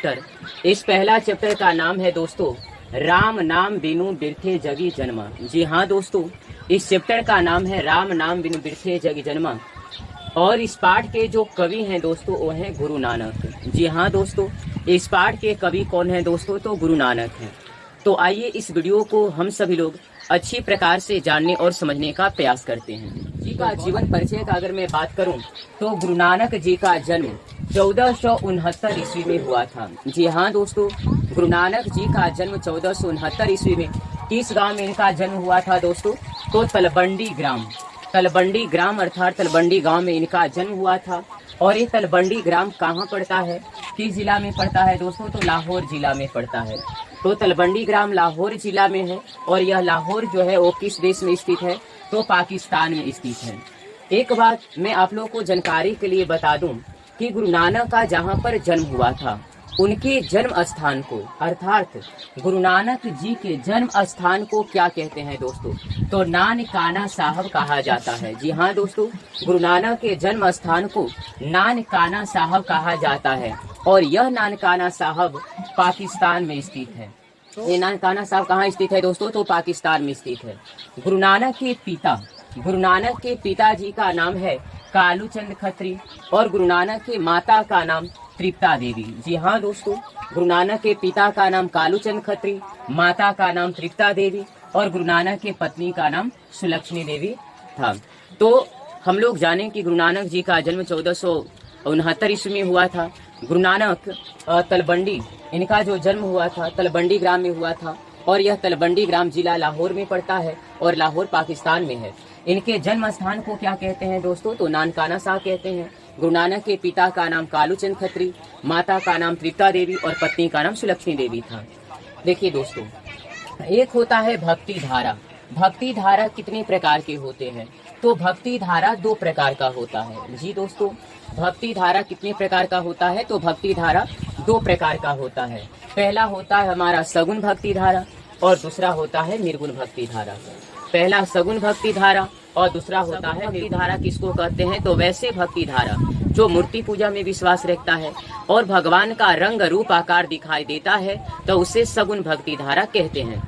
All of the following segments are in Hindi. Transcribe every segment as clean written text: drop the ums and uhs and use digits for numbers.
चैप्टर। इस पहला चैप्टर का नाम है दोस्तों राम नाम बिनु बिरथे जगी जन्मा। जी हाँ दोस्तों, इस चैप्टर का नाम है राम नाम बिनु बिरथे जगी जन्मा। और इस पाठ के जो कवि हैं दोस्तों वो हैं गुरु नानक। जी हाँ दोस्तों, इस पाठ के कवि कौन है दोस्तों? तो गुरु नानक हैं। तो आइए इस वीडियो को हम सभी लोग अच्छी प्रकार से जानने और समझने का प्रयास करते हैं। जी का जीवन परिचय का अगर मैं बात करूं तो गुरु नानक जी का जन्म 1469 ईस्वी में हुआ था। जी हाँ दोस्तों, गुरु नानक जी का जन्म 1469 ईस्वी में किस गांव में इनका जन्म हुआ था दोस्तों? तो तलबंडी ग्राम अर्थात तलबंडी गांव में इनका जन्म हुआ था। और ये तलबंडी ग्राम कहाँ पड़ता है, किस जिला में पड़ता है दोस्तों? तो लाहौर जिला में पड़ता है। तो तलबंडी ग्राम लाहौर जिला में है। और यह लाहौर जो है वो किस देश में स्थित है? तो पाकिस्तान में स्थित है। एक बात मैं आप लोगों को जानकारी के लिए बता दूं कि गुरु नानक का जहाँ पर जन्म हुआ था उनके जन्म स्थान को अर्थात गुरु नानक जी के जन्म स्थान को क्या कहते हैं दोस्तों? तो नानकाना साहब कहा जाता है। जी हाँ दोस्तों, गुरु नानक के जन्म स्थान को नानकाना साहब कहा जाता है। और यह नानकाना साहब पाकिस्तान में स्थित है। तो ये नानकाना साहब कहाँ स्थित है दोस्तों? तो पाकिस्तान में स्थित है। गुरु नानक के पिताजी का नाम है कालूचंद खत्री और गुरु नानक के माता का नाम तृप्ता देवी। जी हाँ दोस्तों, गुरु नानक के पिता का नाम कालूचंद खत्री, माता का नाम तृप्ता देवी और गुरु नानक के पत्नी का नाम सुलक्ष्मी देवी था। तो हम लोग जानें कि गुरु नानक जी का जन्म 1469 ईस्वी में हुआ था। गुरु नानक तलबंडी, इनका जो जन्म हुआ था तलबंडी ग्राम में हुआ था। और यह तलबंडी ग्राम जिला लाहौर में पड़ता है और लाहौर पाकिस्तान में है। इनके जन्म स्थान को क्या कहते हैं दोस्तों? तो नानकाना साहब कहते हैं। गुरु नानक के पिता का नाम कालूचंद खत्री, माता का नाम तृप्ता देवी और पत्नी का नाम सुलक्ष्मी देवी था। देखिए दोस्तों, एक होता है भक्ति धारा। भक्ति धारा कितने प्रकार के होते हैं? तो भक्ति धारा 2 प्रकार का होता है। जी दोस्तों, भक्ति धारा कितने प्रकार का होता है? तो भक्ति धारा 2 प्रकार का होता है। पहला होता है हमारा सगुण भक्ति धारा और दूसरा होता है निर्गुण भक्ति धारा। पहला सगुण भक्ति धारा और दूसरा होता है भक्ति धारा। किसको कहते हैं? तो वैसे भक्ति धारा जो मूर्ति पूजा में विश्वास रखता है और भगवान का रंग रूप आकार दिखाई देता है तो उसे सगुण भक्ति धारा कहते हैं।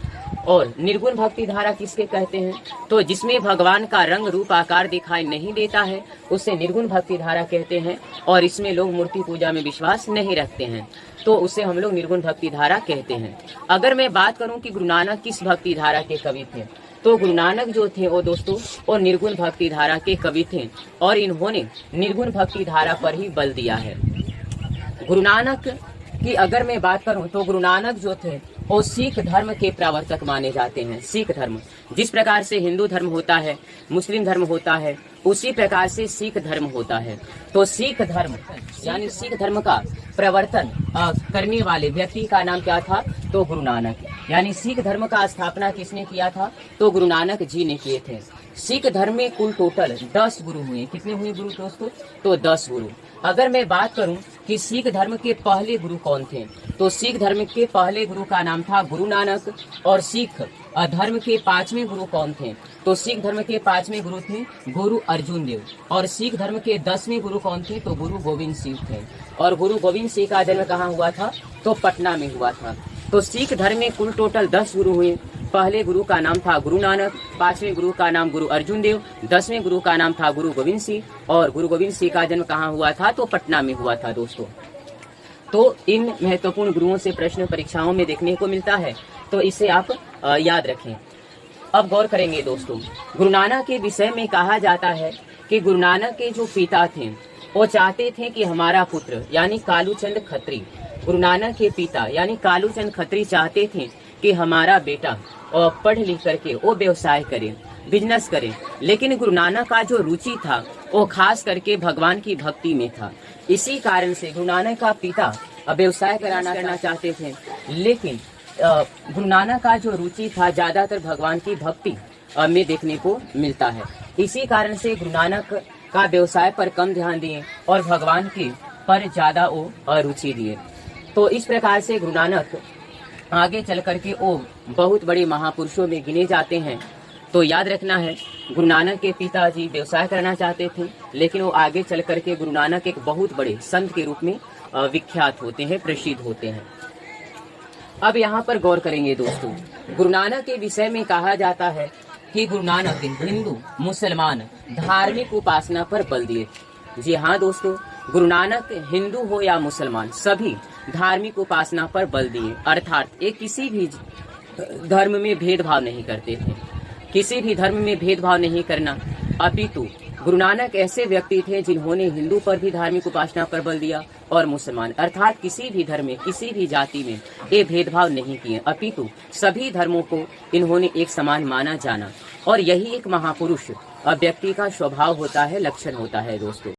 और निर्गुण भक्ति धारा किसके कहते हैं? तो जिसमें भगवान का रंग रूप आकार दिखाई नहीं देता है उसे निर्गुण भक्ति धारा कहते हैं। और इसमें लोग मूर्ति पूजा में विश्वास नहीं रखते हैं तो उसे हम लोग निर्गुण भक्ति धारा कहते हैं। अगर मैं बात करूं कि गुरु नानक किस भक्ति धारा के कवि थे, तो गुरु नानक जो थे वो दोस्तों वो निर्गुण भक्ति धारा के कवि थे और इन्होंने निर्गुण भक्ति धारा पर ही बल दिया है। गुरु नानक की अगर मैं बात करूं तो गुरु नानक जो थे वो सिख धर्म के प्रवर्तक माने जाते हैं। सिख धर्म, जिस प्रकार से हिंदू धर्म होता है, मुस्लिम धर्म होता है, उसी प्रकार से सिख धर्म होता है। तो सिख धर्म यानी सिख धर्म का प्रवर्तन करने वाले व्यक्ति का नाम क्या था? तो गुरु नानक। यानी सिख धर्म का स्थापना किसने किया था? तो गुरु नानक जी ने किए थे। सिख धर्म में कुल टोटल 10 गुरु हुए। कितने हुए गुरु दोस्तों? तो 10 गुरु। अगर मैं बात करूं कि सिख धर्म के पहले गुरु कौन थे, तो सिख धर्म के पहले गुरु का नाम था गुरु नानक। और सिख धर्म के 5वें गुरु कौन थे? तो सिख धर्म के 5वें गुरु थे गुरु अर्जुन देव। और सिख धर्म के 10वें गुरु कौन थे? तो गुरु गोविंद सिंह थे। और गुरु गोविंद सिंह का जन्म कहाँ हुआ था? तो पटना में हुआ था। तो सिख धर्म में कुल टोटल 10 गुरु हुए। पहले गुरु का नाम था गुरु नानक, 5वें गुरु का नाम गुरु अर्जुन देव, 10वें गुरु का नाम था गुरु गोविंद सिंह। और गुरु गोविंद सिंह का जन्म कहाँ हुआ था? तो पटना में हुआ था दोस्तों। तो इन महत्वपूर्ण गुरुओं से प्रश्न परीक्षाओं में देखने को मिलता है, तो इसे आप याद रखें। अब गौर करेंगे दोस्तों, गुरु नानक के विषय में कहा जाता है कि गुरु नानक के जो पिता थे वो चाहते थे कि हमारा पुत्र यानी कालूचंद खत्री, गुरु नानक के पिता यानी कालूचंद खत्री चाहते थे कि हमारा बेटा पढ़ लिख करके वो व्यवसाय करे, बिजनेस करे। लेकिन गुरु नानक का जो रुचि था वो खास करके भगवान की भक्ति में था। इसी कारण से गुरु नानक का पिता व्यवसाय करना चाहते थे, लेकिन गुरु नानक का जो रुचि था ज्यादातर भगवान की भक्ति में देखने को मिलता है। इसी कारण से गुरु नानक का व्यवसाय पर कम ध्यान दिए और भगवान की पर ज्यादा वो रुचि दिए। तो इस प्रकार से गुरु नानक आगे चल करके वो बहुत बड़े महापुरुषों में गिने जाते हैं। तो याद रखना है, गुरु नानक के पिताजी व्यवसाय करना चाहते थे, लेकिन वो आगे चल करके गुरु नानक एक बहुत बड़े संत के रूप में विख्यात होते हैं, प्रसिद्ध होते हैं। अब यहाँ पर गौर करेंगे दोस्तों, गुरु नानक के विषय में कहा जाता है कि गुरु नानक हिंदू मुसलमान धार्मिक उपासना पर बल दिए। जी हाँ दोस्तों, गुरु नानक हिंदू हो या मुसलमान सभी धार्मिक उपासना पर बल दिए, अर्थात ये किसी भी धर्म में भेदभाव नहीं करते थे। किसी भी धर्म में भेदभाव नहीं करना, अपितु गुरु नानक ऐसे व्यक्ति थे जिन्होंने हिंदू पर भी धार्मिक उपासना पर बल दिया और मुसलमान, अर्थात किसी भी धर्म में, किसी भी जाति में ये भेदभाव नहीं किए, अपितु सभी धर्मों को इन्होंने एक समान माना जाना। और यही एक महापुरुष व्यक्ति का स्वभाव होता है, लक्षण होता है दोस्तों।